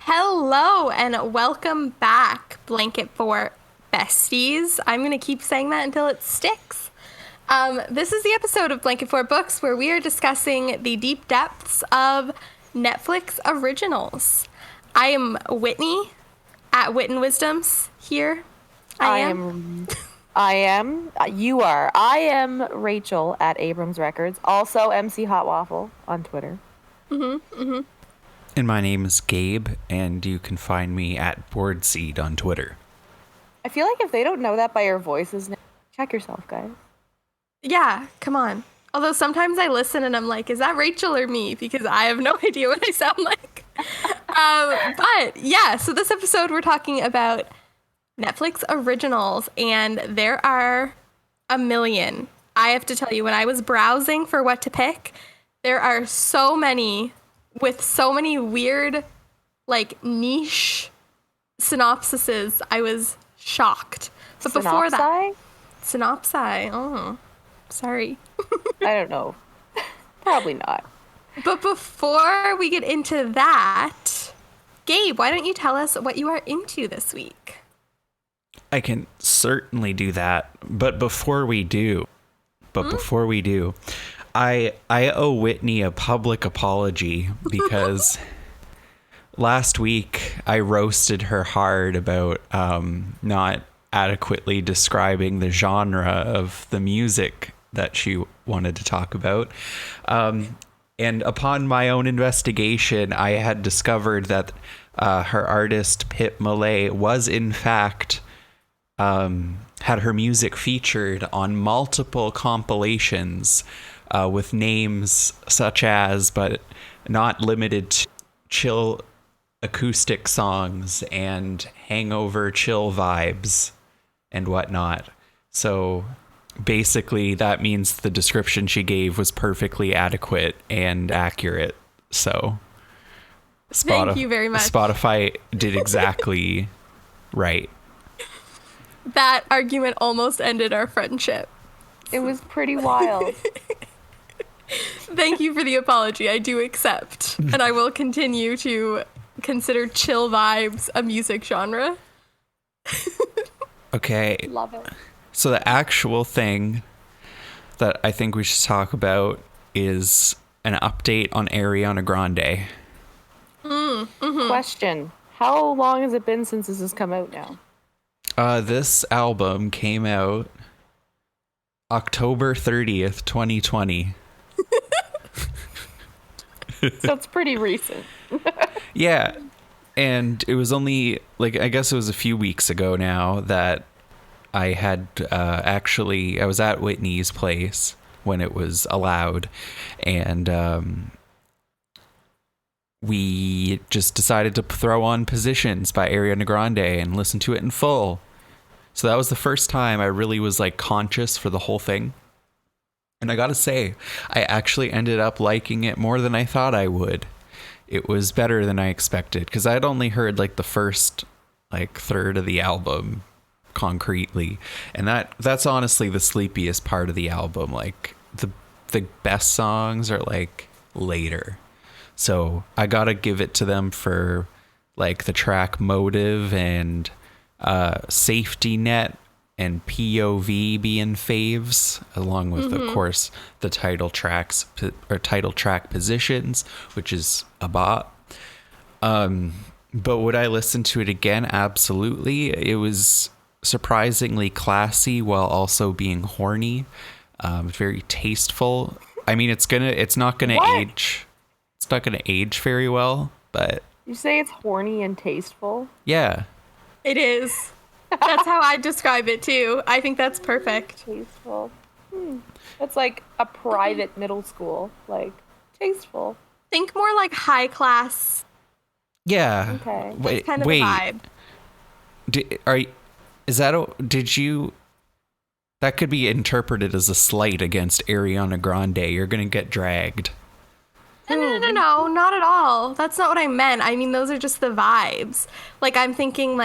Hello and welcome back, Blanket for Besties. I'm going to keep saying that until it sticks. This is the episode of Blanket for Books where we are discussing the deep depths of Netflix originals. I am Whitney at Wit and Wisdoms here. I am. You are. I am Rachael at Abrams Records. Also MC Hot Waffle on Twitter. And my name is Gabe, and you can find me at Boardseed on Twitter. I feel like if they don't know that by your voices, check yourself, guys. Yeah, come on. Although sometimes I listen and I'm like, is that Rachel or me? Because I have no idea what I sound like. But yeah, so this episode we're talking about Netflix originals, and there are a million. I have to tell you, when I was browsing for what to pick, there are so many with so many weird, like, niche synopsises. I was shocked. But before that, synopsi. Oh, sorry. I don't know. Probably not. But before we get into that, Gabe, why don't you tell us what you are into this week? I can certainly do that, but before we do, I owe Whitney a public apology because last week I roasted her hard about not adequately describing the genre of the music that she wanted to talk about. And upon my own investigation, I had discovered that her artist Pip Malay was in fact had her music featured on multiple compilations with names such as, but not limited to, chill acoustic songs and hangover chill vibes and whatnot. So basically that means the description she gave was perfectly adequate and accurate. So Thank you very much. Spotify did exactly right. That argument almost ended our friendship. It was pretty wild. Thank you for the apology. I do accept. And I will continue to consider chill vibes a music genre. Okay. Love it. So the actual thing that I think we should talk about is an update on Ariana Grande. Question. How long has it been since this has come out now? This album came out October 30th, 2020. So it's pretty recent. Yeah. And it was only, I guess it was a few weeks ago now that I had I was at Whitney's place when it was allowed. And we just decided to throw on Positions by Ariana Grande and listen to it in full. So that was the first time I really was conscious for the whole thing. And I gotta say, I actually ended up liking it more than I thought I would. It was better than I expected because I'd only heard the first third of the album concretely. And that's honestly the sleepiest part of the album. The best songs are later. So I gotta give it to them for the track Motive and Safety Net and POV being faves, along with of course the title track Positions, which is a bop. But would I listen to it again? Absolutely. It was surprisingly classy while also being horny. Very tasteful. I mean, it's not gonna age. It's not gonna age very well, but You say it's horny and tasteful? yeah. It is. That's how I describe it too. I think that's perfect. Tasteful. That's like a private middle school. Tasteful. Think more like high class. Yeah. Okay. Wait, Kind of the vibe. That could be interpreted as a slight against Ariana Grande. You're gonna get dragged. No, not at all. That's not what I meant. I mean, those are just the vibes. I'm thinking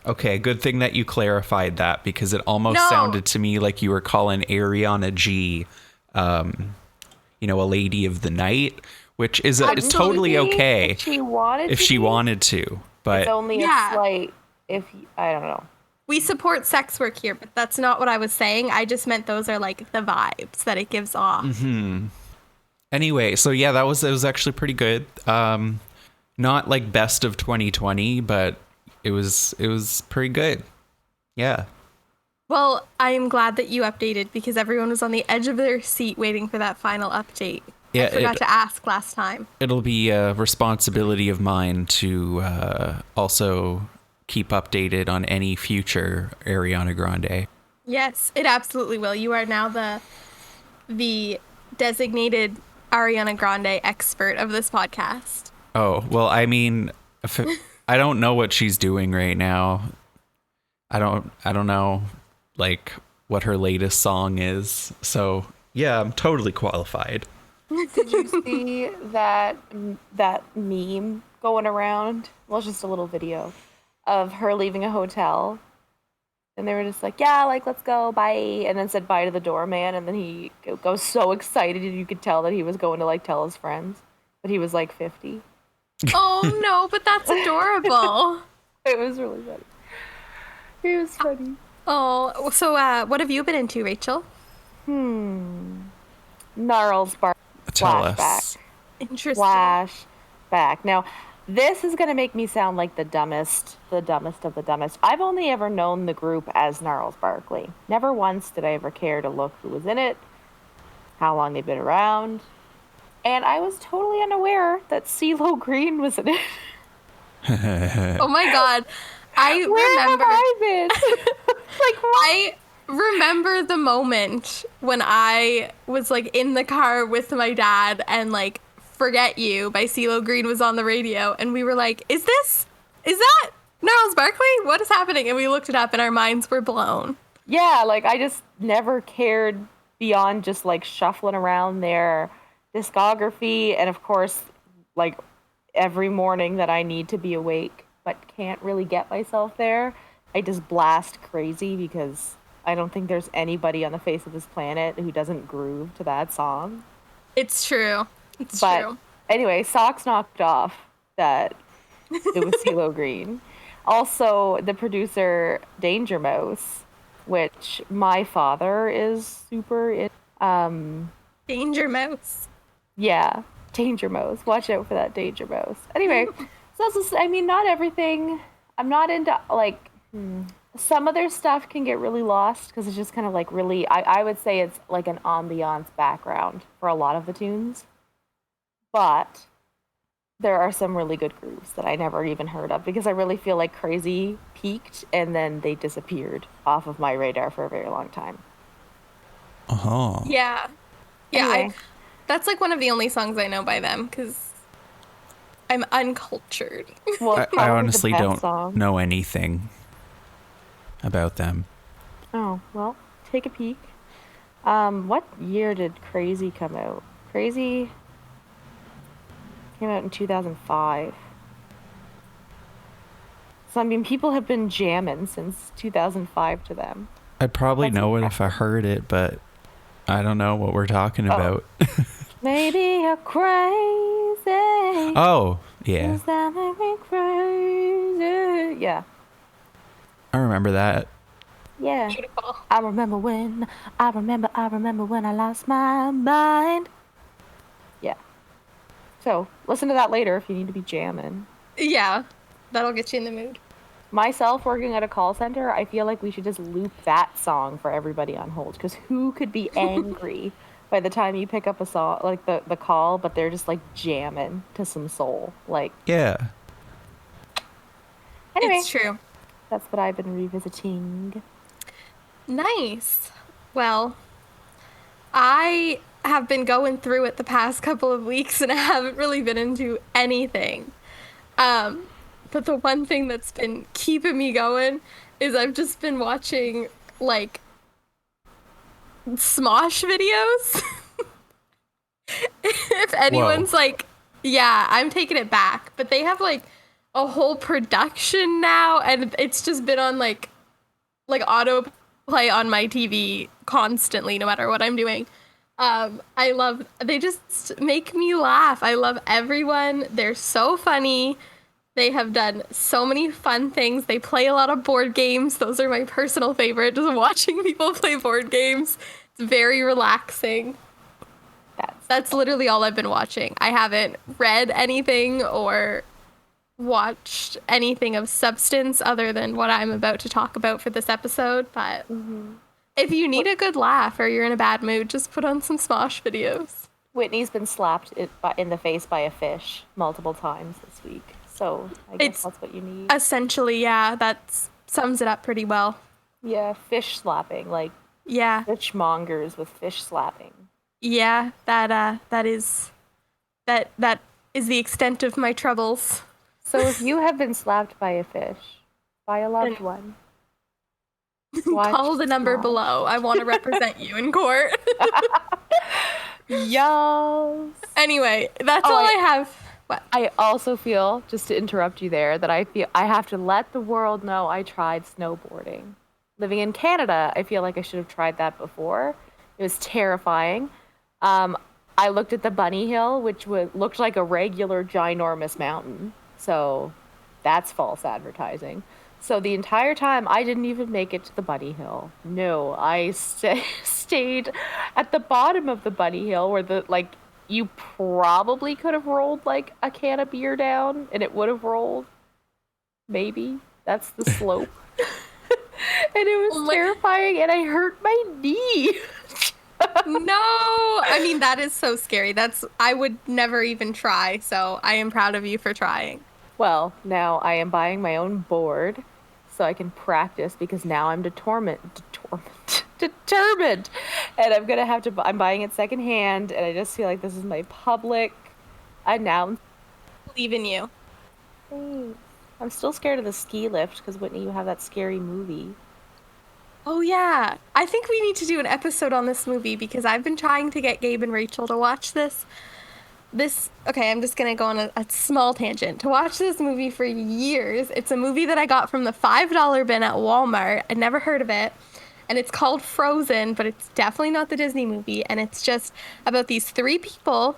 Okay, good thing that you clarified that because it almost No. sounded to me like you were calling Ariana G, a lady of the night, which is it's totally Absolutely, okay if she wanted if to she be. wanted to. But It's only Yeah. a slight, I don't know. We support sex work here, but that's not what I was saying. I just meant those are like the vibes that it gives off. anyway, so yeah, it was actually pretty good. Not like best of 2020, but it was pretty good. Yeah. Well, I am glad that you updated because everyone was on the edge of their seat waiting for that final update. Yeah, I forgot to ask last time. It'll be a responsibility of mine to also keep updated on any future Ariana Grande. Yes, it absolutely will. You are now the designated Ariana Grande expert of this podcast. Oh, well, I mean, I don't know what she's doing right now. I don't know like what her latest song is. So, yeah, I'm totally qualified. Did you see that meme going around? Well, it's just a little video of her leaving a hotel. And they were just like, yeah, like, let's go, bye. And then said bye to the doorman. And then he goes so excited. And you could tell that he was going to, like, tell his friends. But he was, like, 50. Oh, no, but that's adorable. It was really funny. It was funny. Oh, so what have you been into, Rachel? Gnarls bar. Tell Flashback. us. Interesting. Flashback. Now, this is going to make me sound like the dumbest of the dumbest. I've only ever known the group as Gnarls Barkley. Never once did I ever care to look who was in it, how long they've been around. And I was totally unaware that CeeLo Green was in it. Oh my god. Where have I been? Like, what? I remember the moment when I was like in the car with my dad and like Forget You by CeeLo Green was on the radio and we were like, is that Gnarls Barkley? What is happening? And we looked it up and our minds were blown. Yeah, like I just never cared beyond just like shuffling around their discography. And of course, like every morning that I need to be awake but can't really get myself there, I just blast crazy because I don't think there's anybody on the face of this planet who doesn't groove to that song. It's true. It's But true. anyway, socks knocked off that it was CeeLo Green. Also, the producer Danger Mouse, which my father is super in. Danger Mouse. Yeah, Danger Mouse. Watch out for that Danger Mouse. Anyway, so that's just, I mean, not everything. I'm not into like some of their stuff can get really lost because it's just kind of like really. I would say it's like an ambiance background for a lot of the tunes. But there are some really good grooves that I never even heard of because I really feel like Crazy peaked and then they disappeared off of my radar for a very long time. Oh. Yeah. Yeah, Anyway. that's like one of the only songs I know by them because I'm uncultured. Well, I probably the honestly best don't song. know anything about them. Oh, well, take a peek. What year did Crazy come out? Crazy came out in 2005. So, I mean, people have been jamming since 2005 to them. I'd probably That's know it if I heard it, but I don't know what we're talking about. Maybe you're crazy. Oh, yeah. Does that make me crazy? Yeah. I remember that. Yeah. Beautiful. I remember when I lost my mind. Yeah. So, listen to that later if you need to be jamming. Yeah, that'll get you in the mood. Myself working at a call center, I feel like we should just loop that song for everybody on hold because who could be angry by the time you pick up a song like the call, but they're just like jamming to some soul. Like, Yeah. anyway, It's true. that's what I've been revisiting. Nice. Well, I have been going through it the past couple of weeks and I haven't really been into anything. But the one thing that's been keeping me going is I've just been watching like smosh videos. If anyone's like, yeah, I'm taking it back, but they have like a whole production now and it's just been on like auto play on my TV constantly no matter what I'm doing. They just make me laugh. I love everyone. They're so funny. They have done so many fun things. They play a lot of board games. Those are my personal favorite, just watching people play board games. It's very relaxing. That's literally all I've been watching. I haven't read anything or watched anything of substance other than what I'm about to talk about for this episode, but if you need a good laugh or you're in a bad mood, just put on some Smosh videos. Whitney's been slapped in the face by a fish multiple times this week, so I guess that's what you need. Essentially, yeah, that sums it up pretty well. Yeah, fish slapping, like fishmongers with fish slapping. Yeah, that is the extent of my troubles. So if you have been slapped by a fish, by a loved one, call the number below. I want to represent you in court. Yes. Anyway, that's all I have. What? I also feel, just to interrupt you there, that I feel I have to let the world know I tried snowboarding. Living in Canada, I feel like I should have tried that before. It was terrifying. I looked at the bunny hill, which looked like a regular ginormous mountain. So that's false advertising. So the entire time, I didn't even make it to the bunny hill. No, I stayed at the bottom of the bunny hill where you probably could have rolled like a can of beer down and it would have rolled. Maybe. That's the slope. And it was terrifying and I hurt my knee. No, I mean, that is so scary. I would never even try, so I am proud of you for trying. Well, now I am buying my own board so I can practice because now I'm determined. And I'm buying it secondhand and I just feel like this is my public announcement. Believe in you. Thanks. I'm still scared of the ski lift because, Whitney, you have that scary movie. Oh, yeah. I think we need to do an episode on this movie because I've been trying to get Gabe and Rachael to watch this. Okay, I'm just going to go on a small tangent. To watch this movie for years. It's a movie that I got from the $5 bin at Walmart. I'd never heard of it. And it's called Frozen, but it's definitely not the Disney movie. And it's just about these 3 people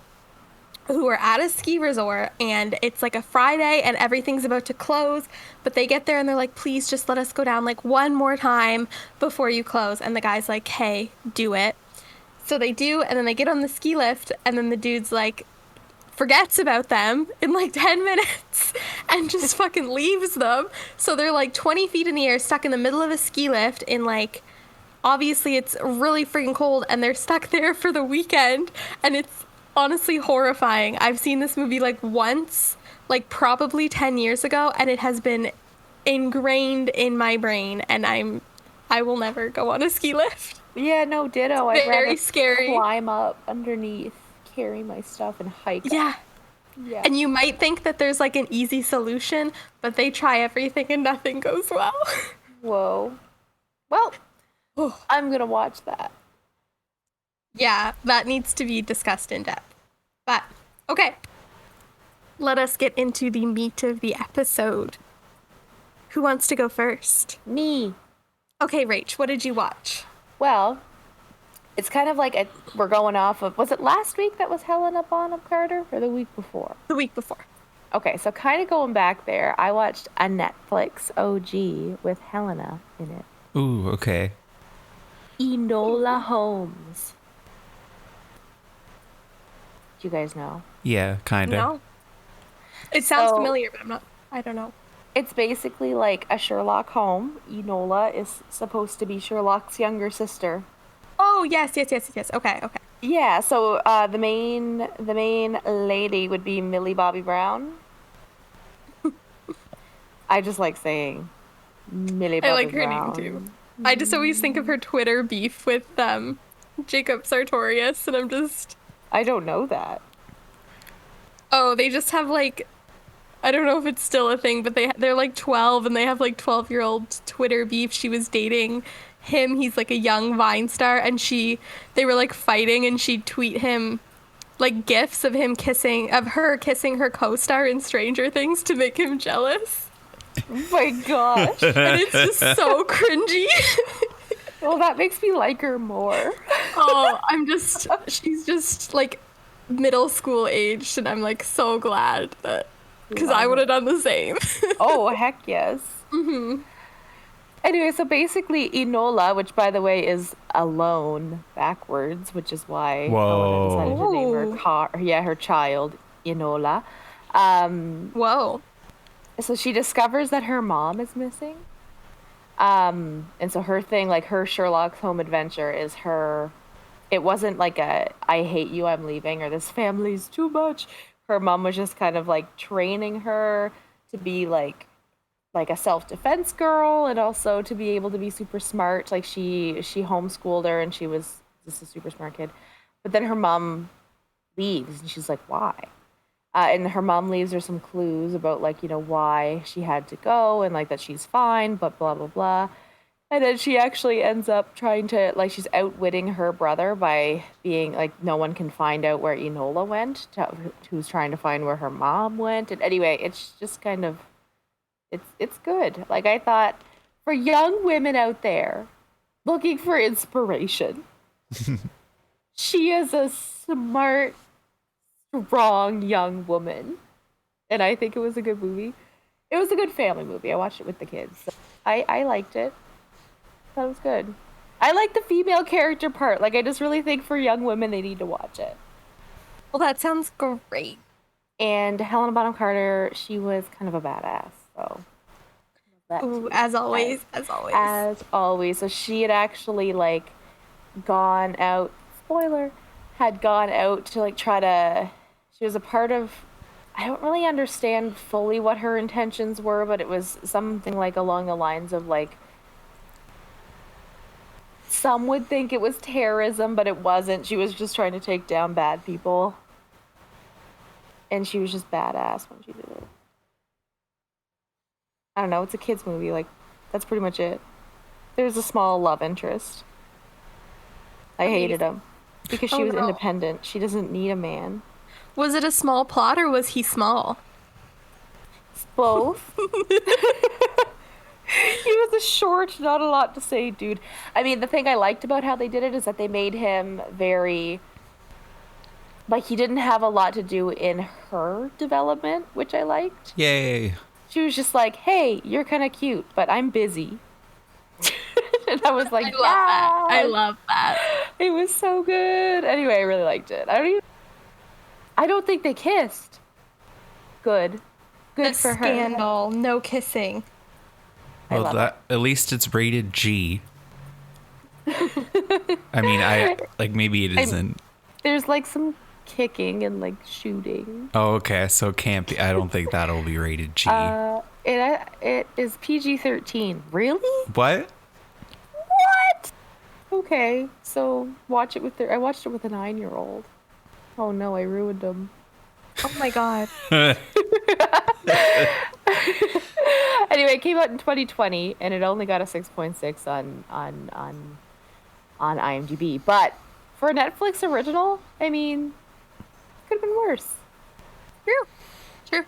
who are at a ski resort, and it's like a Friday and everything's about to close, but they get there and they're like, please just let us go down like one more time before you close. And the guy's like, hey, do it. So they do, and then they get on the ski lift, and then the dude's like forgets about them in like 10 minutes and just fucking leaves them. So they're like 20 feet in the air, stuck in the middle of a ski lift in like, obviously it's really freaking cold, and they're stuck there for the weekend, and it's honestly horrifying. I've seen this movie like once, like probably 10 years ago, and it has been ingrained in my brain, and I will never go on a ski lift. Yeah, no, ditto. It's very scary. Climb up underneath, carry my stuff, and hike up. Yeah. And you might think that there's like an easy solution, but they try everything and nothing goes well. Whoa. Well, I'm gonna watch that. Yeah, that needs to be discussed in depth. But, okay. Let us get into the meat of the episode. Who wants to go first? Me. Okay, Rach, what did you watch? Well, it's kind of like we're going off of, was it last week that was Helena Bonham Carter, or the week before? The week before. Okay, so kind of going back there, I watched a Netflix OG with Helena in it. Ooh, okay. Enola Holmes. Do you guys know? Yeah, kind of. No. It sounds familiar, but I don't know. It's basically like a Sherlock Holmes. Enola is supposed to be Sherlock's younger sister. Oh, yes. Okay. Yeah, so the main lady would be Millie Bobby Brown. I just like saying Millie Bobby Brown. I like her name too. I just always think of her Twitter beef with Jacob Sartorius, and I don't know that. Oh, they just have like, I don't know if it's still a thing, but they're like 12 and they have like 12-year-old Twitter beef. She was dating him. He's like a young Vine star, and they were like fighting, and she'd tweet him like gifs of her kissing her co-star in Stranger Things to make him jealous. Oh my gosh. And it's just so cringy. Well, that makes me like her more. Oh, she's just like middle school aged, and I'm like so glad that, because I would have done the same. Oh, heck yes. Anyway, so basically Enola, which by the way is alone backwards, which is why Helena decided to name her child Enola. Whoa. So she discovers that her mom is missing. And so her thing, like her Sherlock's home adventure is it wasn't like a, I hate you, I'm leaving, or this family's too much. Her mom was just kind of like training her to be like a self-defense girl, and also to be able to be super smart. Like she homeschooled her, and she was just a super smart kid. But then her mom leaves, and she's like, why? And her mom leaves her some clues about, like, why she had to go, and like that she's fine, but blah blah blah. And then she actually ends up trying to, like, she's outwitting her brother by being like, no one can find out where Enola went, who's trying to find where her mom went. And anyway, it's just kind of, it's good. Like, I thought, for young women out there looking for inspiration, she is a smart, strong young woman, and I think it was a good movie. It was a good family movie. I watched it with the kids. So I liked it. Thought it was good. I like the female character part. Like, I just really think for young women they need to watch it. Well, that sounds great. And Helena Bonham Carter, she was kind of a badass. So Ooh, as always. As always. So she had actually like gone out. Spoiler. Had gone out to like try to. She was a part of. I don't really understand fully what her intentions were, but it was something like along the lines of like. Some would think it was terrorism, but it wasn't. She was just trying to take down bad people. And she was just badass when she did it. I don't know, it's a kid's movie, like, that's pretty much it. There's a small love interest. I hated him. Because she was independent. She doesn't need a man. Was it a small plot, or was he small? Both. He was a short, not a lot to say dude. I mean, the thing I liked about how they did it is that they made him very... Like, he didn't have a lot to do in her development, which I liked. Yay. She was just like, hey, you're kind of cute, but I'm busy. And I was like, I love that. It was so good. Anyway, I really liked it. I don't think they kissed. Good for her. Scandal. No kissing. Well, at least it's rated G. I mean, maybe it isn't. There's like some kicking and like shooting. Oh, okay. So it can't be. I don't think that'll be rated G. It is PG-13. Really? What? What? Okay, so watch it with I watched it with a 9-year-old. Oh no, I ruined him. Oh my god. Anyway, it came out in 2020, and it only got a 6.6 on IMDb. But for a Netflix original, I mean, it could have been worse. True.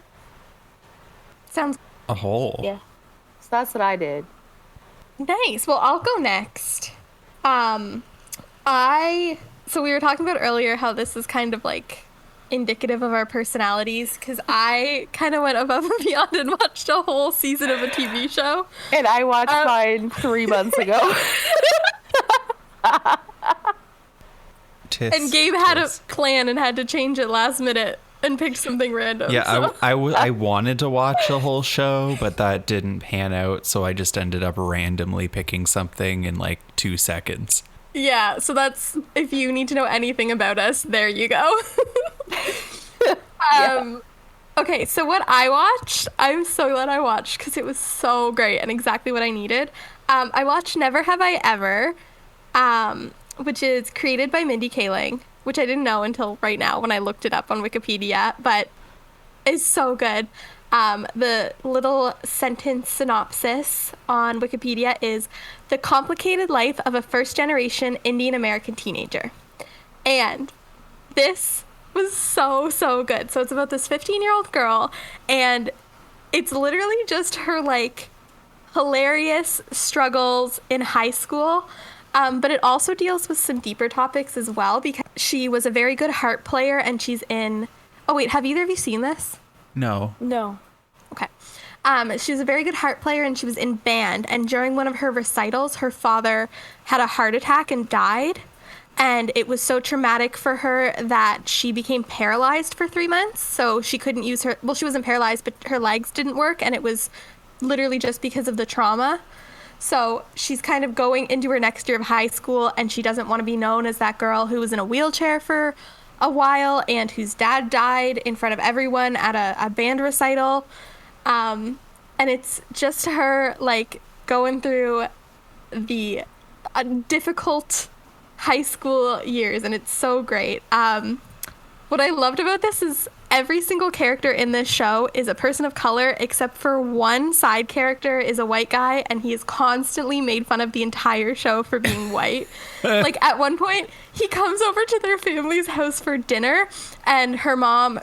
Sounds a whole. Yeah. So that's what I did. Nice. Well, I'll go next. So we were talking about earlier how this is kind of like indicative of our personalities, because I kind of went above and beyond and watched a whole season of a TV show. And I watched mine 3 months ago. And Gabe had a plan and had to change it last minute and picked something random. Yeah, so. I wanted to watch a whole show, but that didn't pan out, so I just ended up randomly picking something in like 2 seconds. Yeah, so that's, if you need to know anything about us, there you go. Okay, so what I watched, I'm so glad I watched because it was so great and exactly what I needed. I watched Never Have I Ever, which is created by Mindy Kaling, which I didn't know until right now when I looked it up on Wikipedia, but it's so good. The little sentence synopsis on Wikipedia is the complicated life of a first-generation Indian American teenager. And this was so good. So it's about this 15-year-old girl, and it's literally just her like hilarious struggles in high school, But it also deals with some deeper topics as well, because she was a very good harp player, and she's in... Oh, wait, have either of you seen this? No. No. Okay. She was a very good harp player, and she was in band. And during one of her recitals, her father had a heart attack and died. And it was so traumatic for her that she became paralyzed for 3 months. So she couldn't use her... Well, she wasn't paralyzed, but her legs didn't work. And it was literally just because of the trauma. So she's kind of going into her next year of high school, and she doesn't want to be known as that girl who was in a wheelchair for a while and whose dad died in front of everyone at a band recital. And it's just her, like, going through the difficult high school years, and it's so great. What I loved about this is every single character in this show is a person of color, except for one side character is a white guy, and he is constantly made fun of the entire show for being white. Like, at one point, he comes over to their family's house for dinner, and her mom,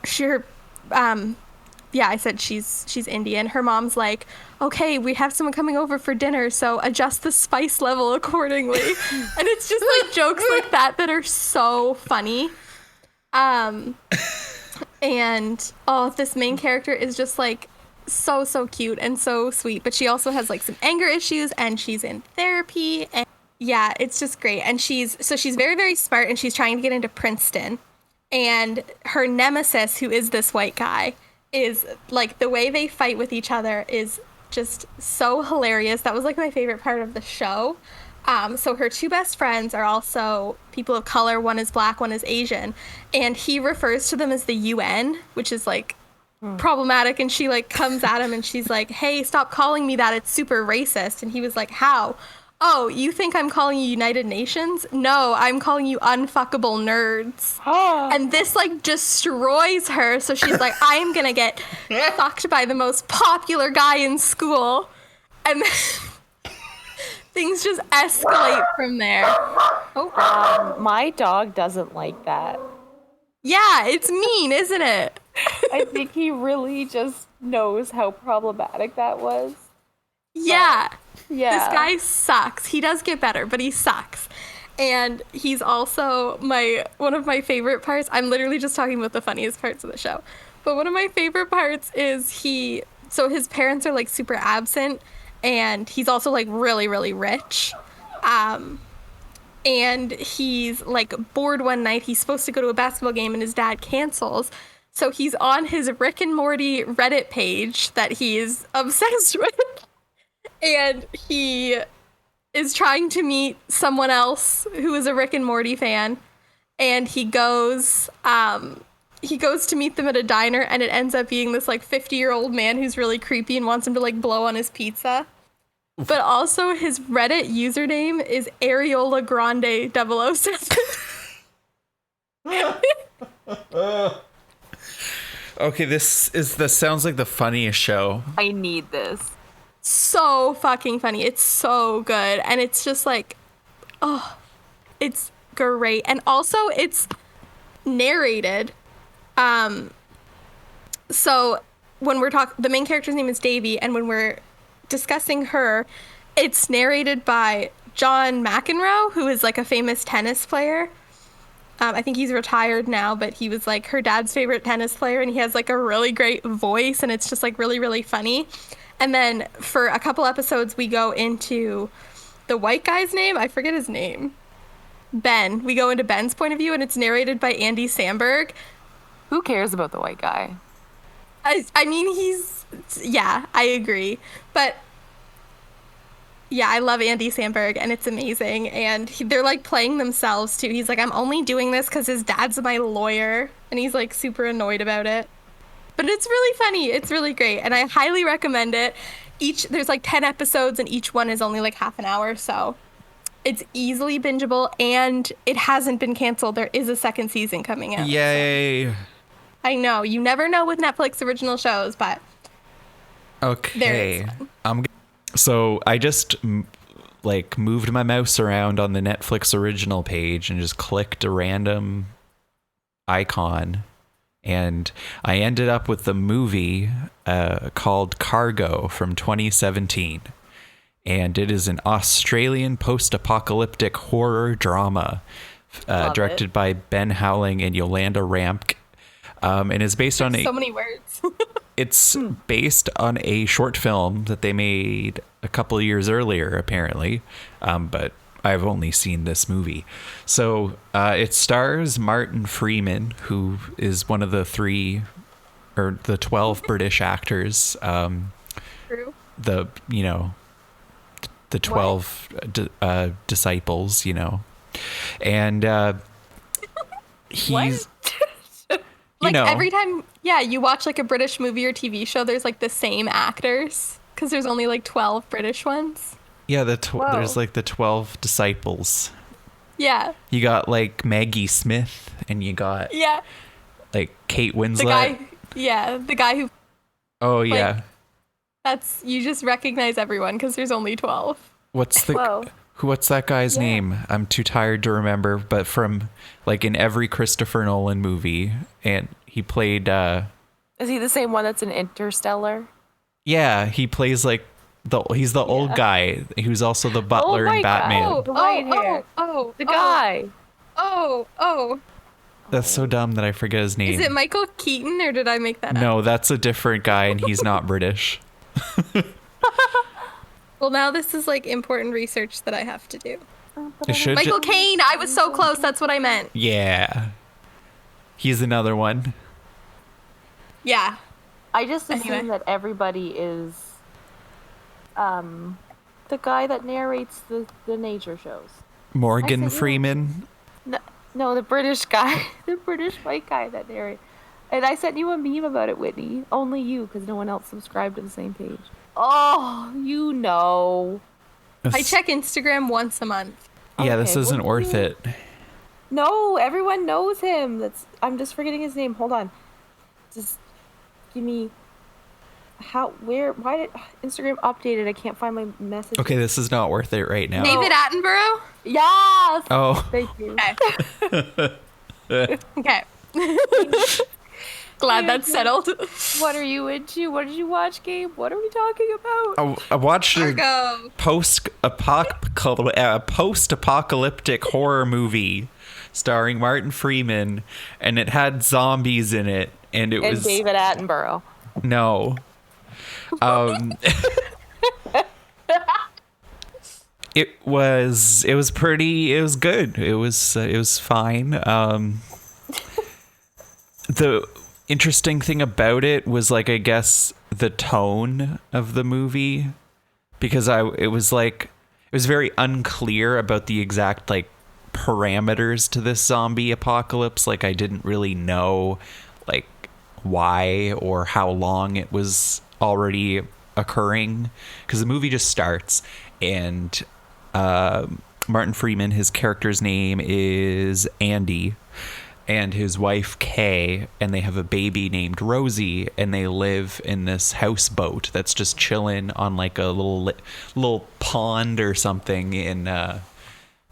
I said she's Indian. Her mom's like, okay, we have someone coming over for dinner, so adjust the spice level accordingly. And it's just like jokes like that are so funny. And this main character is just like so cute and so sweet, but she also has like some anger issues, and she's in therapy, and yeah, it's just great. And she's very, very smart, and she's trying to get into Princeton, and her nemesis, who is this white guy, is like, the way they fight with each other is just so hilarious. That was like my favorite part of the show. So her two best friends are also people of color. One is black, one is Asian, and he refers to them as the UN, which is like problematic. And she like comes at him, and she's like, hey, stop calling me that, it's super racist. And he was like, how? Oh, you think I'm calling you United Nations? No, I'm calling you unfuckable nerds. And this like destroys her. So she's like, I'm gonna get fucked by the most popular guy in school. And then things just escalate from there. My dog doesn't like that. Yeah, it's mean, isn't it? I think he really just knows how problematic that was. Yeah. Yeah. This guy sucks. He does get better, but he sucks. And he's also one of my favorite parts. I'm literally just talking about the funniest parts of the show. But one of my favorite parts is his parents are like super absent, and he's also like really, really rich. And he's like bored one night. He's supposed to go to a basketball game, and his dad cancels. So he's on his Rick and Morty Reddit page that he's obsessed with. And he is trying to meet someone else who is a Rick and Morty fan. And he goes to meet them at a diner, and it ends up being this like 50-year-old man who's really creepy and wants him to like blow on his pizza. But also his Reddit username is Areola Grande 007. Okay, this sounds like the funniest show. I need this. So fucking funny. It's so good. And it's just like, oh, it's great. And also it's narrated. So when we're the main character's name is Davy, and when we're discussing her, it's narrated by John McEnroe, who is like a famous tennis player. I think he's retired now, but he was like her dad's favorite tennis player, and he has like a really great voice, and it's just like really, really funny. And then for a couple episodes, we go into the white guy's name. I forget his name. Ben. We go into Ben's point of view, and it's narrated by Andy Sandberg. Who cares about the white guy? I mean, yeah, I agree. But yeah, I love Andy Sandberg, and it's amazing. And they're like playing themselves too. He's like, I'm only doing this because his dad's my lawyer, and he's like super annoyed about it. But it's really funny. It's really great, and I highly recommend it. There's like 10 episodes, and each one is only like half an hour, so it's easily bingeable, and it hasn't been canceled. There is a second season coming out. Yay! So. I know, you never know with Netflix original shows, but okay. So I just like moved my mouse around on the Netflix original page and just clicked a random icon. And I ended up with the movie called Cargo from 2017. and it is an Australian post-apocalyptic horror drama directed by Ben Howling and Yolanda Rampk, and is based on So many words. It's based on a short film that they made a couple of years earlier, apparently, but I've only seen this movie. So it stars Martin Freeman, who is one of the 12 British actors. True. The 12 disciples, and he's Like every time, you watch like a British movie or TV show, there's like the same actors because there's only like 12 British ones. Yeah, there's like the 12 disciples. Yeah. You got like Maggie Smith, and you got like Kate Winslet. The guy who. Oh yeah. You just recognize everyone because there's only 12. What's that guy's name? I'm too tired to remember, but from like in every Christopher Nolan movie, and he played Is he the same one that's in Interstellar? Yeah, he plays like he's the old guy who's also the butler in Batman. The white hair. The guy. That's so dumb that I forget his name. Is it Michael Keaton or did I make that up? No, that's a different guy and he's not British. Well, now this is like important research that I have to do. Michael Caine. I was so close. That's what I meant. Yeah. He's another one. Yeah. I just assume that everybody is the guy that narrates the nature shows. Morgan Freeman. No, the British guy. The British white guy that narrates. And I sent you a meme about it, Whitney. Only you, because no one else subscribed to the same page. Oh, you know. I check Instagram once a month. Yeah, this isn't worth it. No, everyone knows him. I'm just forgetting his name. Hold on. Just give me why did Instagram updated? I can't find my message. Okay, this is not worth it right now. David Attenborough? Yes. Oh. Thank you. Okay. Glad that's settled. What are you into? What did you watch, Gabe? What are we talking about? I watched a post-apocalyptic horror movie starring Martin Freeman, and it had zombies in it, and it was David Attenborough. No. It was good. It was fine. The interesting thing about it was like, I guess, the tone of the movie, because it was very unclear about the exact like parameters to this zombie apocalypse. Like, I didn't really know like why or how long it was already occurring, because the movie just starts and Martin Freeman, his character's name is Andy, and his wife Kay, and they have a baby named Rosie, and they live in this houseboat that's just chilling on like a little pond or something in the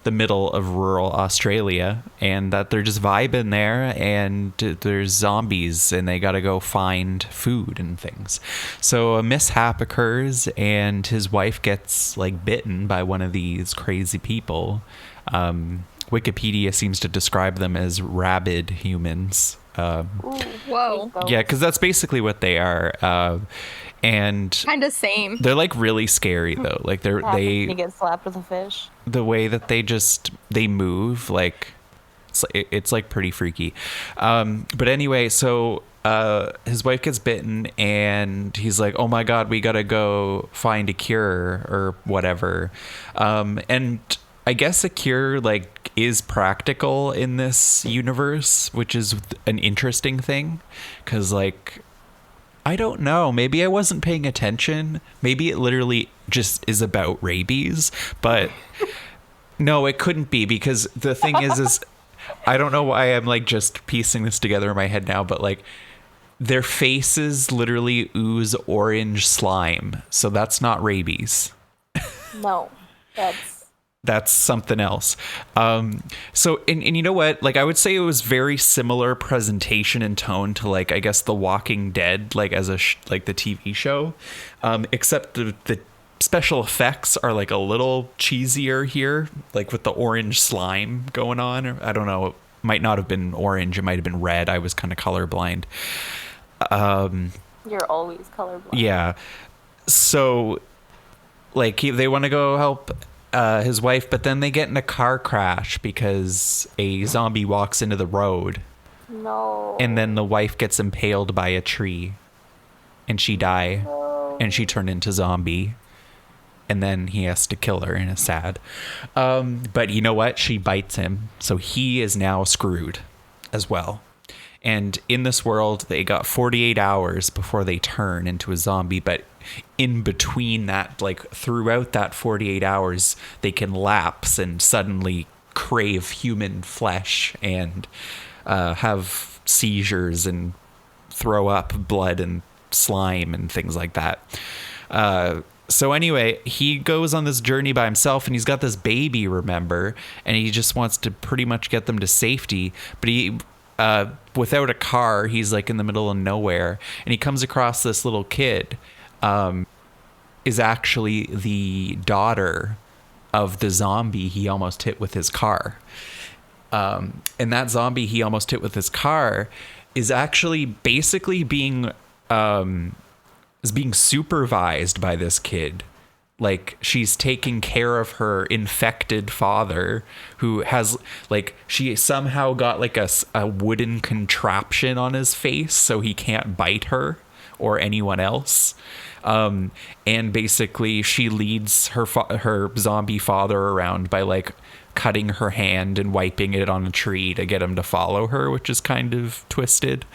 middle of rural Australia, and that they're just vibing there, and there's zombies and they gotta go find food and things. So a mishap occurs and his wife gets like bitten by one of these crazy people. Wikipedia seems to describe them as rabid humans. Whoa. Yeah, because that's basically what they are. And kind of same. They're like really scary though. Like you get slapped with a fish. The way that they move, like it's like pretty freaky. But anyway, so his wife gets bitten and he's like, oh my God, we gotta go find a cure or whatever. And I guess a cure like is practical in this universe, which is an interesting thing, because like, I don't know, maybe I wasn't paying attention. Maybe it literally just is about rabies, but no, it couldn't be, because the thing is I don't know why I'm like just piecing this together in my head now, but like their faces literally ooze orange slime. So that's not rabies. No, that's something else. So, and you know what? Like, I would say it was very similar presentation and tone to, like, I guess The Walking Dead, like, as like the TV show. Except the special effects are like a little cheesier here, like with the orange slime going on. I don't know. It might not have been orange. It might have been red. I was kind of colorblind. You're always colorblind. Yeah. So, like, they want to go help his wife, but then they get in a car crash because a zombie walks into the road. No. And then the wife gets impaled by a tree. And she die. No. And she turned into zombie. And then he has to kill her, and it's sad. But you know what? She bites him. So he is now screwed as well. And in this world, they got 48 hours before they turn into a zombie. But in between that, like throughout that 48 hours, they can lapse and suddenly crave human flesh and have seizures and throw up blood and slime and things like that. So anyway, he goes on this journey by himself, and he's got this baby, remember, and he just wants to pretty much get them to safety. But he, without a car, he's like in the middle of nowhere, and he comes across this little kid, is actually the daughter of the zombie he almost hit with his car. And that zombie he almost hit with his car is actually basically being supervised by this kid. Like, she's taking care of her infected father, who has, like, she somehow got like a wooden contraption on his face so he can't bite her or anyone else. And basically she leads her zombie father around by like cutting her hand and wiping it on a tree to get him to follow her, which is kind of twisted.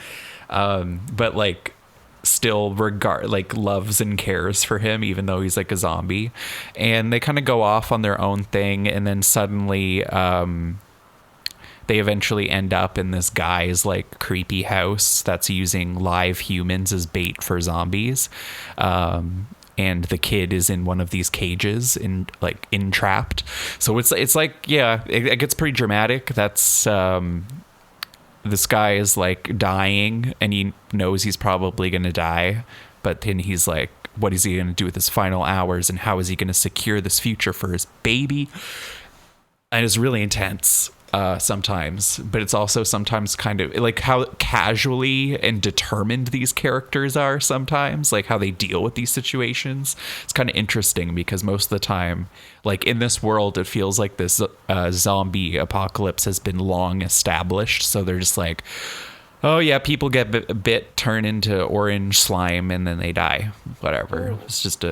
But like still loves and cares for him, even though he's like a zombie. And they kind of go off on their own thing, and then suddenly they eventually end up in this guy's like creepy house that's using live humans as bait for zombies. And the kid is in one of these cages entrapped. So it's like, yeah, it gets pretty dramatic. That's this guy is like dying, and he knows he's probably going to die, but then he's like, what is he going to do with his final hours, and how is he going to secure this future for his baby? And it's really intense sometimes, but it's also sometimes kind of like how casually and determined these characters are sometimes, like how they deal with these situations. It's kind of interesting because most of the time, like in this world, it feels like this zombie apocalypse has been long established. So they're just like, oh yeah, people get bit, turn into orange slime, and then they die. Whatever. It's just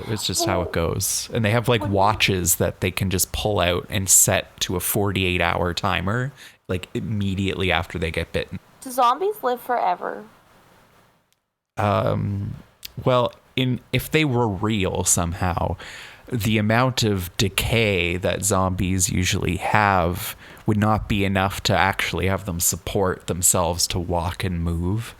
how it goes. And they have like watches that they can just pull out and set to a 48-hour timer, like immediately after they get bitten. Do zombies live forever? Well, if they were real somehow, the amount of decay that zombies usually have would not be enough to actually have them support themselves to walk and move.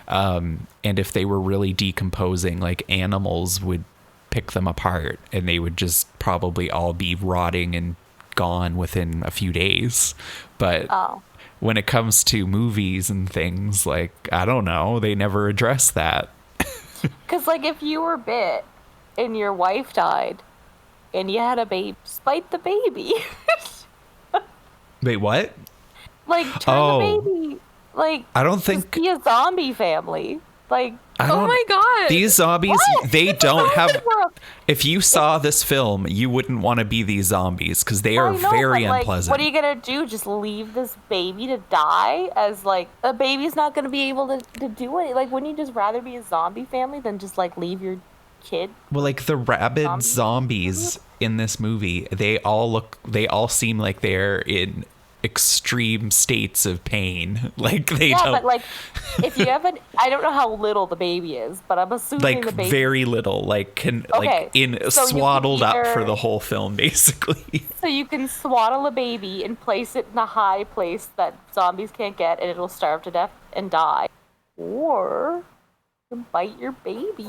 And if they were really decomposing, like animals would pick them apart, and they would just probably all be rotting and gone within a few days. But when it comes to movies and things, like, I don't know, they never address that. Because like if you were bit and your wife died and you had a baby, spite the baby. Wait, what? Like, turn the baby. Like, I don't think be a zombie family. Like, oh my god, these zombies, what? They don't have. World. If you saw this film, you wouldn't want to be these zombies because they are very unpleasant. What are you gonna do? Just leave this baby to die? As like a baby's not gonna be able to do it. Like, wouldn't you just rather be a zombie family than just like leave your kid? Well, like the rabid zombies in this movie, they all seem like they're in extreme states of pain. Like they don't. But like, if you have I don't know how little the baby is, but I'm assuming like the baby very little, like swaddled up for the whole film, basically. So you can swaddle a baby and place it in a high place that zombies can't get, and it'll starve to death and die, or you can bite your baby.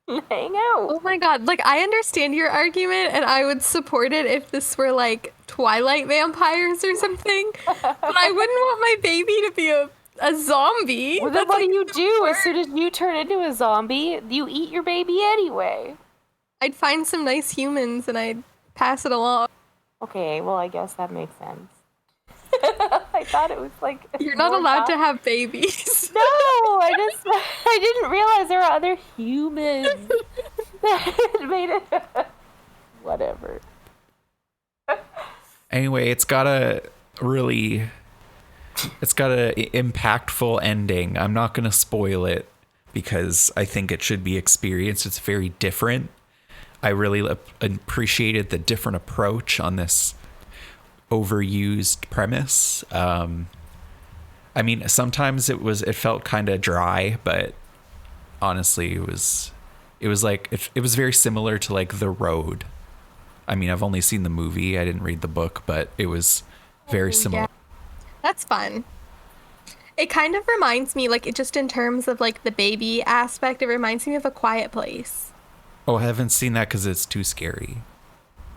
Hang out. Oh my god, like I understand your argument and I would support it if this were like Twilight vampires or something, but I wouldn't want my baby to be a zombie. Well, then what do you do as soon as you turn into a zombie? You eat your baby anyway. I'd find some nice humans and I'd pass it along. Okay, well, I guess that makes sense. I thought it was like... You're not allowed to have babies. No, I didn't realize there were other humans that made it... Whatever. Anyway, it's got a impactful ending. I'm not going to spoil it because I think it should be experienced. It's very different. I really appreciated the different approach on this overused premise. I mean, sometimes it felt kind of dry, but honestly, it was very similar to like The Road. I mean, I've only seen the movie. I didn't read the book, but it was very similar. Yeah. That's fun. It kind of reminds me, like, it just in terms of like the baby aspect, it reminds me of A Quiet Place. Oh, I haven't seen that because it's too scary.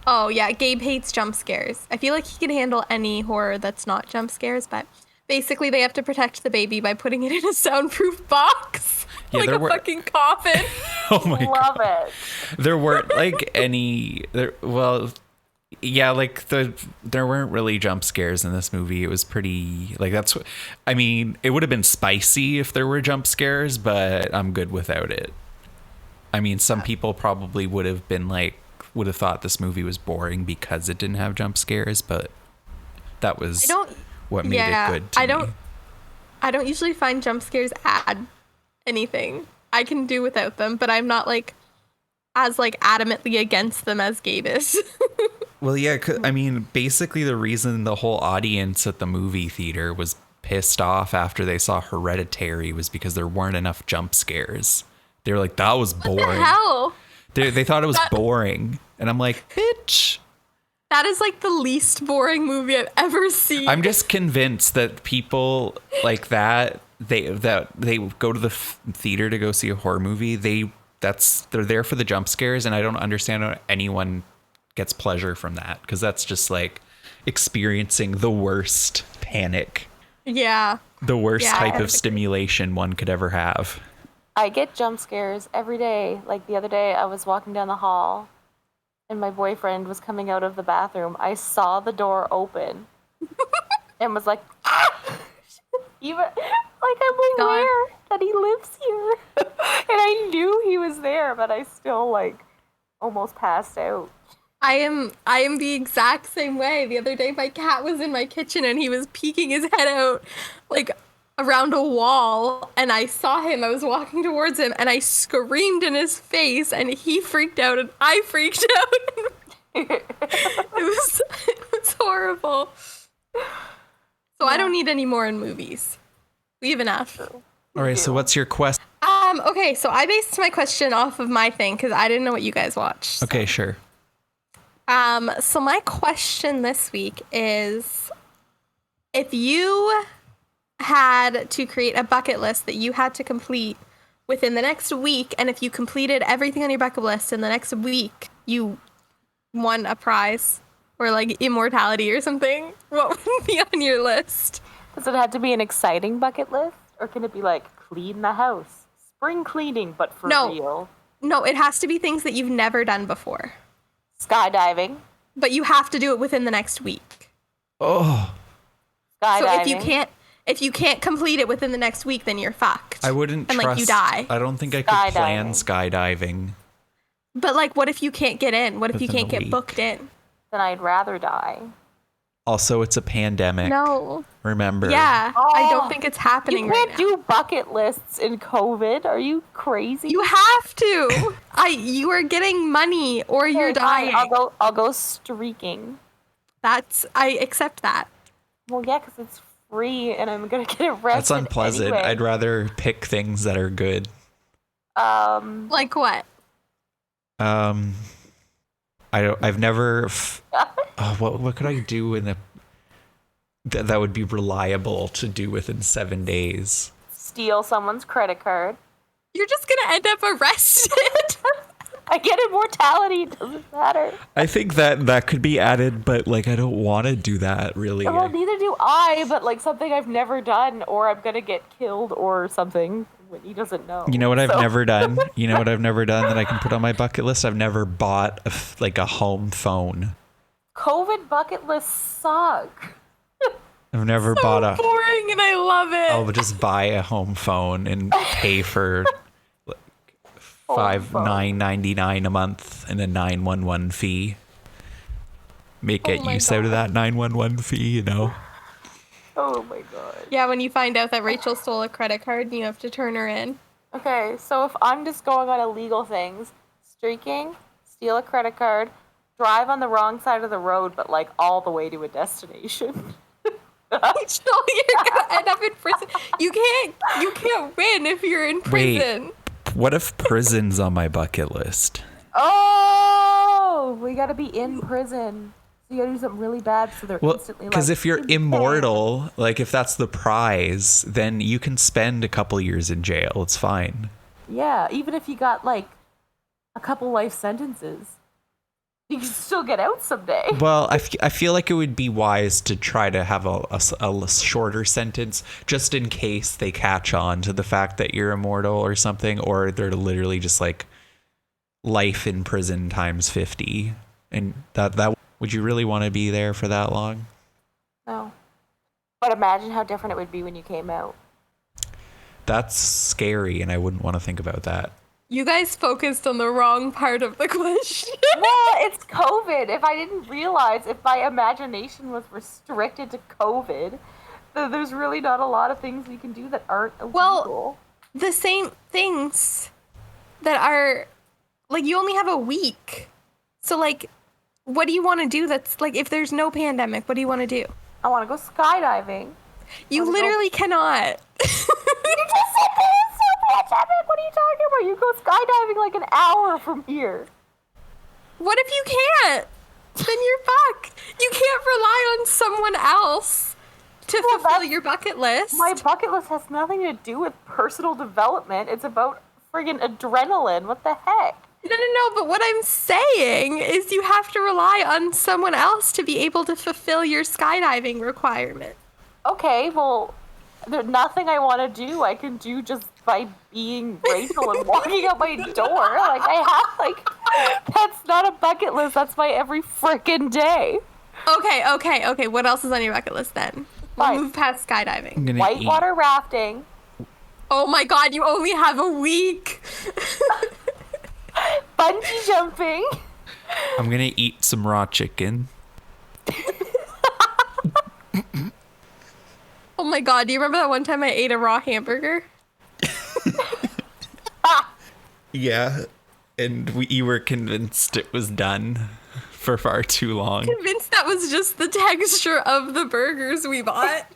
Oh, yeah. Gabe hates jump scares. I feel like he can handle any horror that's not jump scares, but basically they have to protect the baby by putting it in a soundproof box. Yeah, like a fucking coffin. Oh my God. Love it. There weren't like there weren't really jump scares in this movie. It was pretty like I mean, it would have been spicy if there were jump scares, but I'm good without it. I mean, some people probably would have thought this movie was boring because it didn't have jump scares, but that was what made it good to me. I don't usually find jump scares add anything. I can do without them, but I'm not like as like adamantly against them as Gabe is. Well, yeah, I mean, basically the reason the whole audience at the movie theater was pissed off after they saw Hereditary was because there weren't enough jump scares. They were like, that was boring. What the hell? They thought it was boring. And I'm like, bitch. That is like the least boring movie I've ever seen. I'm just convinced that people like that, they go to the theater to go see a horror movie. They're there for the jump scares. And I don't understand how anyone gets pleasure from that, because that's just like experiencing the worst panic. Yeah. The worst type of stimulation one could ever have. I get jump scares every day. Like the other day, I was walking down the hall and my boyfriend was coming out of the bathroom. I saw the door open and was like, ah! Even like I'm aware that he lives here. And I knew he was there, but I still like almost passed out. I am the exact same way. The other day my cat was in my kitchen and he was peeking his head out like around a wall, and I saw him. I was walking towards him and I screamed in his face and he freaked out and I freaked out. it was horrible. So I don't need any more in movies. We have enough. All right, so what's your question? Okay, so I based my question off of my thing because I didn't know what you guys watched. Okay, sure. So my question this week is, if you had to create a bucket list that you had to complete within the next week, and if you completed everything on your bucket list in the next week, you won a prize or like immortality or something, what would be on your list? Does it have to be an exciting bucket list, or can it be like clean the house, spring cleaning, but for real? No, it has to be things that you've never done before. Skydiving. But you have to do it within the next week. Oh. Skydiving. So if you can't complete it within the next week, then you're fucked. I wouldn't and trust. Like you die. I don't think I could plan skydiving. But like, what if you can't get in? What if you can't get week. booked in? Then I'd rather die. Also, it's a pandemic. No. Remember. Yeah. I don't think it's happening right now. You can't do bucket lists in COVID. Are you crazy? You have to. You are getting money or you're dying. I'll go streaking. I accept that. Well, yeah, because it's free and I'm gonna get arrested. That's unpleasant. Anyway. I'd rather pick things that are good. Like what? I've never. What could I do that would be reliable to do within 7 days? Steal someone's credit card. You're just gonna end up arrested. I get immortality. It doesn't matter. I think that could be added, but like I don't want to do that really. Well, neither do I. But like something I've never done, or I'm gonna get killed, or something. Whitney doesn't know. You know what I've so. never done? You know what I've never done that I can put on my bucket list? I've never bought a home phone. COVID bucket lists suck. I've never bought a. Boring, and I love it. I'll just buy a home phone and pay for like $9.99 a month and a 911 fee. Get use out of that 911 fee, you know. Oh my god. Yeah, when you find out that Rachel stole a credit card and you have to turn her in. Okay, so if I'm just going on illegal things, streaking, steal a credit card, drive on the wrong side of the road, but like all the way to a destination. Rachel, you're gonna end up in prison. You can't win if you're in prison. Wait, what if prison's on my bucket list? Oh, we gotta be in prison. So you gotta do something really bad so they're instantly like... Because if you're immortal, like if that's the prize, then you can spend a couple years in jail. It's fine. Yeah, even if you got like a couple life sentences, you can still get out someday. Well, I feel like it would be wise to try to have a shorter sentence just in case they catch on to the fact that you're immortal or something, or they're literally just like life in prison times 50. And that would you really want to be there for that long? No. But imagine how different it would be when you came out. That's scary, and I wouldn't want to think about that. You guys focused on the wrong part of the question. Well, it's COVID. If I didn't realize, if my imagination was restricted to COVID, then there's really not a lot of things we can do that aren't illegal. Well, the same things that are, like, you only have a week. So, like, what do you want to do that's, like, if there's no pandemic, what do you want to do? I want to go skydiving. You literally cannot. You just said there's no pandemic. What are you talking about? You go skydiving like an hour from here. What if you can't? Then you're fucked. You can't rely on someone else to fulfill your bucket list. My bucket list has nothing to do with personal development. It's about friggin' adrenaline. What the heck? No, but what I'm saying is you have to rely on someone else to be able to fulfill your skydiving requirement. Okay, well, there's nothing I want to do I can do just by being Rachael and walking out my door. Like, that's not a bucket list. That's my every frickin' day. Okay. What else is on your bucket list then? We'll move past skydiving. Whitewater rafting. Oh my god, you only have a week. Bungee jumping. I'm gonna eat some raw chicken. Oh my god, do you remember that one time I ate a raw hamburger? Yeah, and you were convinced it was done for far too long. Convinced that was just the texture of the burgers we bought.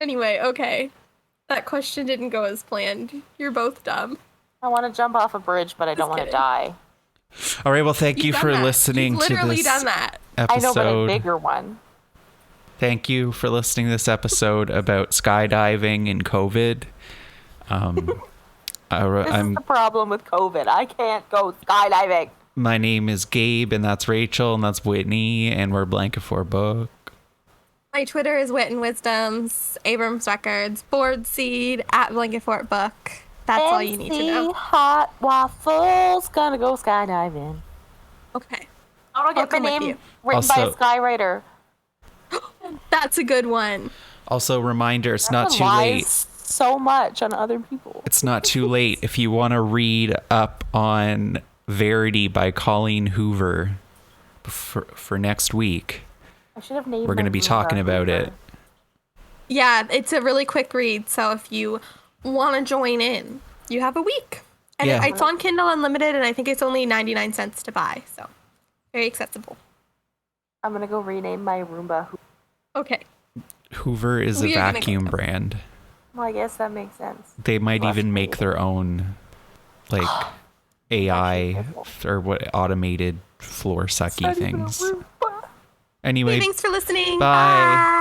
Anyway, okay. That question didn't go as planned. You're both dumb. I want to jump off a bridge, but I don't want to die. All right, well, thank you for listening to this literally done that. episode. I know, but a bigger one. Thank you for listening to this episode about skydiving and COVID. This is the problem with COVID. I can't go skydiving. My name is Gabe, and that's Rachael, and that's Whitney, and we're Blanket for Book. My Twitter is Wit and Wisdoms, Abrams Records, Board Seed, at Blanket Fort Book. That's all you need to know. Hot waffles, gonna go skydiving. Okay. I want to get my name written by a skywriter. That's a good one. Also, reminder, it's not too late. So much on other people. It's not too late if you want to read up on Verity by Colleen Hoover for next week. I should have named. We're going to be talking about it. Yeah, it's a really quick read, so if you want to join in, you have a week. And it's on Kindle Unlimited, and I think it's only 99 cents to buy, so very accessible. I'm going to go rename my Roomba. Okay. Hoover is a vacuum brand. Well, I guess that makes sense. They might even make their own, like, AI or automated floor sucky things. Anyway, thanks for listening. Bye.